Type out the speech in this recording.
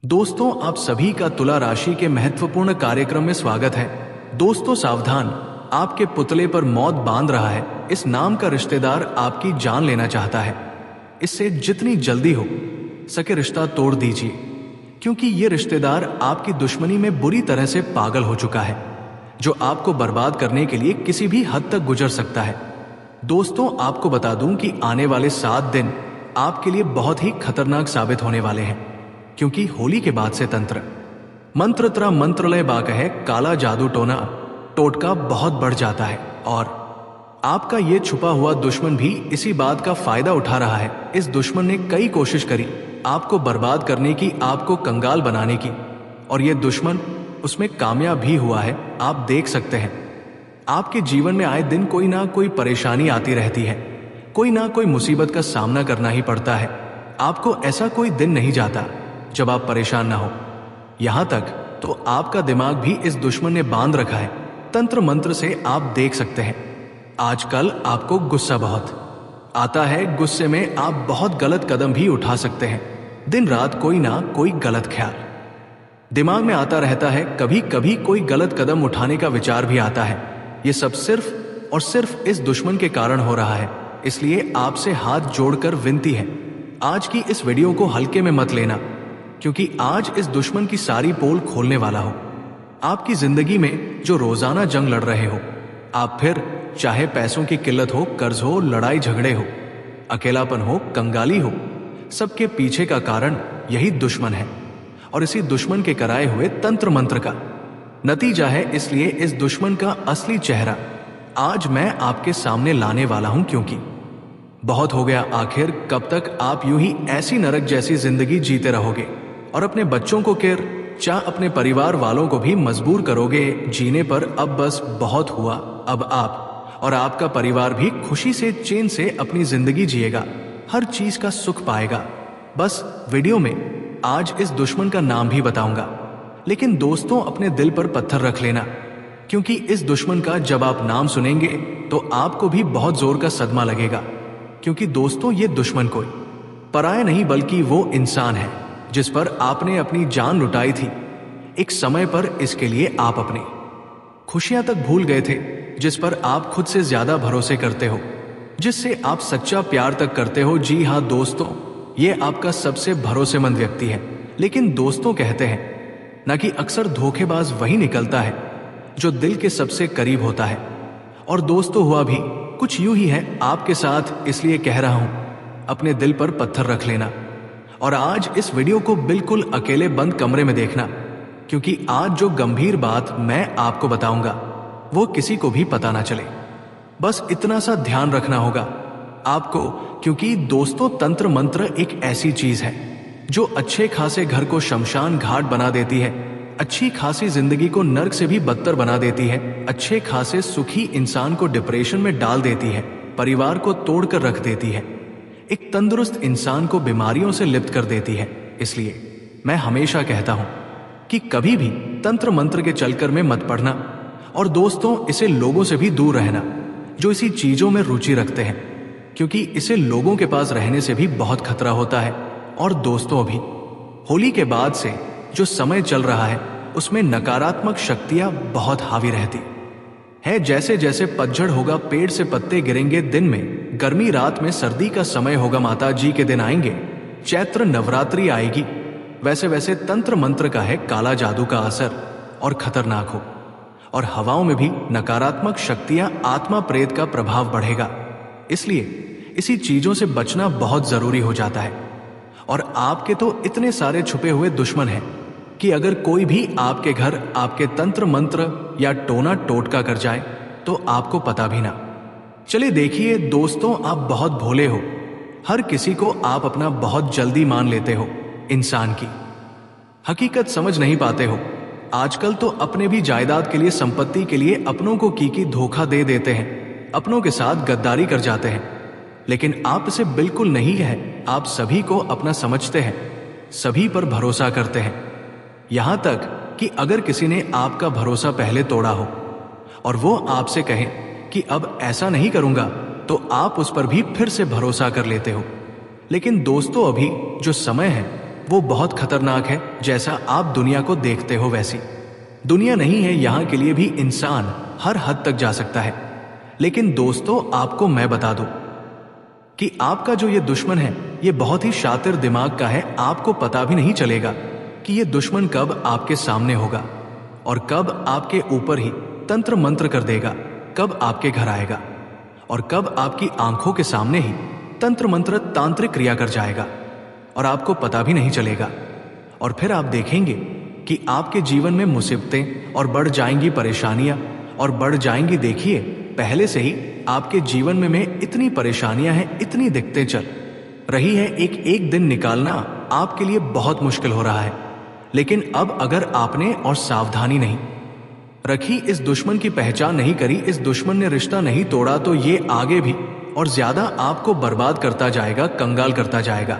दोस्तों, आप सभी का तुला राशि के महत्वपूर्ण कार्यक्रम में स्वागत है। दोस्तों सावधान, आपके पुतले पर मौत बांध रहा है। इस नाम का रिश्तेदार आपकी जान लेना चाहता है। इससे जितनी जल्दी हो सके रिश्ता तोड़ दीजिए, क्योंकि ये रिश्तेदार आपकी दुश्मनी में बुरी तरह से पागल हो चुका है, जो आपको बर्बाद करने के लिए किसी भी हद तक गुजर सकता है। दोस्तों, आपको बता दूं कि आने वाले 7 दिन आपके लिए बहुत ही खतरनाक साबित होने वाले हैं, क्योंकि होली के बाद से तंत्र मंत्रत्र मंत्रालय बाकह काला जादू टोना टोटका बहुत बढ़ जाता है, और आपका ये छुपा हुआ दुश्मन भी इसी बात का फायदा उठा रहा है। इस दुश्मन ने कई कोशिश करी आपको बर्बाद करने की, आपको कंगाल बनाने की, और ये दुश्मन उसमें कामयाब भी हुआ है। आप देख सकते हैं, आपके जीवन में आए दिन कोई ना कोई परेशानी आती रहती है, कोई ना कोई मुसीबत का सामना करना ही पड़ता है। आपको ऐसा कोई दिन नहीं जाता जब आप परेशान ना हो। यहां तक तो आपका दिमाग भी इस दुश्मन ने बांध रखा है। तंत्र मंत्र से आप देख सकते हैं, आजकल आपको गुस्सा बहुत आता है। गुस्से में आप बहुत गलत कदम भी उठा सकते हैं। दिन रात कोई ना कोई गलत ख्याल दिमाग में आता रहता है, कभी कभी कोई गलत कदम उठाने का विचार भी आता है। ये सब सिर्फ और सिर्फ इस दुश्मन के कारण हो रहा है। इसलिए आपसे हाथ जोड़कर विनती है, आज की इस वीडियो को हल्के में मत लेना, क्योंकि आज इस दुश्मन की सारी पोल खोलने वाला हो। आपकी जिंदगी में जो रोजाना जंग लड़ रहे हो आप, फिर चाहे पैसों की किल्लत हो, कर्ज हो, लड़ाई झगड़े हो, अकेलापन हो, कंगाली हो, सबके पीछे का कारण यही दुश्मन है, और इसी दुश्मन के कराए हुए तंत्र मंत्र का नतीजा है। इसलिए इस दुश्मन का असली चेहरा आज मैं आपके सामने लाने वाला हूं, क्योंकि बहुत हो गया। आखिर कब तक आप यूं ही ऐसी नरक जैसी जिंदगी जीते रहोगे, और अपने बच्चों को अपने परिवार वालों को भी मजबूर करोगे जीने पर। अब बस बहुत हुआ। अब आप और आपका परिवार भी खुशी से, चैन से अपनी जिंदगी जिएगा, हर चीज का सुख पाएगा। बस वीडियो में आज इस दुश्मन का नाम भी बताऊंगा, लेकिन दोस्तों अपने दिल पर पत्थर रख लेना, क्योंकि इस दुश्मन का जब आप नाम सुनेंगे तो आपको भी बहुत जोर का सदमा लगेगा। क्योंकि दोस्तों, ये दुश्मन कोई पराया नहीं, बल्कि वो इंसान है जिस पर आपने अपनी जान लुटाई थी। एक समय पर इसके लिए आप अपनी खुशियां तक भूल गए थे, जिस पर आप खुद से ज्यादा भरोसे करते हो, जिससे आप सच्चा प्यार तक करते हो। जी हां दोस्तों, ये आपका सबसे भरोसेमंद व्यक्ति है। लेकिन दोस्तों कहते हैं ना कि अक्सर धोखेबाज वही निकलता है जो दिल के सबसे करीब होता है। और दोस्तों, हुआ भी कुछ यूं ही है आपके साथ। इसलिए कह रहा हूं, अपने दिल पर पत्थर रख लेना, और आज इस वीडियो को बिल्कुल अकेले बंद कमरे में देखना, क्योंकि आज जो गंभीर बात मैं आपको बताऊंगा वो किसी को भी पता ना चले। बस इतना सा ध्यान रखना होगा आपको, क्योंकि दोस्तों तंत्र मंत्र एक ऐसी चीज है जो अच्छे खासे घर को शमशान घाट बना देती है, अच्छी खासी जिंदगी को नर्क से भी बदतर बना देती है, अच्छे खासे सुखी इंसान को डिप्रेशन में डाल देती है, परिवार को तोड़कर रख देती है, एक तंदुरुस्त इंसान को बीमारियों से लिप्त कर देती है। इसलिए मैं हमेशा कहता हूं कि कभी भी तंत्र मंत्र के चलकर में मत पढ़ना, और दोस्तों इसे लोगों से भी दूर रहना जो इसी चीजों में रुचि रखते हैं, क्योंकि इसे लोगों के पास रहने से भी बहुत खतरा होता है। और दोस्तों, अभी होली के बाद से जो समय चल रहा है उसमें नकारात्मक शक्तियां बहुत हावी रहती है। जैसे जैसे पतझड़ होगा, पेड़ से पत्ते गिरेंगे, दिन में गर्मी, रात में सर्दी का समय होगा, माता जी के दिन आएंगे, चैत्र नवरात्रि आएगी, वैसे वैसे तंत्र मंत्र का है काला जादू का असर और खतरनाक हो, और हवाओं में भी नकारात्मक शक्तियां, आत्मा प्रेत का प्रभाव बढ़ेगा। इसलिए इसी चीजों से बचना बहुत जरूरी हो जाता है। और आपके तो इतने सारे छुपे हुए दुश्मन हैं कि अगर कोई भी आपके घर आपके तंत्र मंत्र या टोना टोटका कर जाए तो आपको पता भी ना चले। देखिए दोस्तों, आप बहुत भोले हो, हर किसी को आप अपना बहुत जल्दी मान लेते हो, इंसान की हकीकत समझ नहीं पाते हो। आजकल तो अपने भी जायदाद के लिए, संपत्ति के लिए अपनों को की धोखा दे देते हैं, अपनों के साथ गद्दारी कर जाते हैं। लेकिन आप इसे बिल्कुल नहीं है, आप सभी को अपना समझते हैं, सभी पर भरोसा करते हैं, यहां तक कि अगर किसी ने आपका भरोसा पहले तोड़ा हो और वो आपसे कहे कि अब ऐसा नहीं करूंगा, तो आप उस पर भी फिर से भरोसा कर लेते हो। लेकिन दोस्तों, अभी जो समय है वो बहुत खतरनाक है, जैसा आप दुनिया को देखते हो वैसी दुनिया नहीं है। यहाँ के लिए भी इंसान हर हद तक जा सकता है। लेकिन दोस्तों, आपको मैं बता दूं कि आपका जो ये दुश्मन है, ये बहुत ही शातिर दिमाग का है। आपको पता भी नहीं चलेगा कि ये दुश्मन कब आपके सामने होगा और कब आपके ऊपर ही तंत्र मंत्र कर देगा, कब आपके घर आएगा और कब आपकी आंखों के सामने ही तंत्र मंत्र तांत्रिक क्रिया कर जाएगा और आपको पता भी नहीं चलेगा। और फिर आप देखेंगे कि आपके जीवन में मुसीबतें और बढ़ जाएंगी, परेशानियां और बढ़ जाएंगी। देखिए, पहले से ही आपके जीवन में इतनी परेशानियां हैं, इतनी दिक्कतें चल रही हैं, एक एक दिन निकालना आपके लिए बहुत मुश्किल हो रहा है। लेकिन अब अगर आपने और सावधानी नहीं रखी, इस दुश्मन की पहचान नहीं करी, इस दुश्मन ने रिश्ता नहीं तोड़ा, तो ये आगे भी और ज्यादा आपको बर्बाद करता जाएगा, कंगाल करता जाएगा।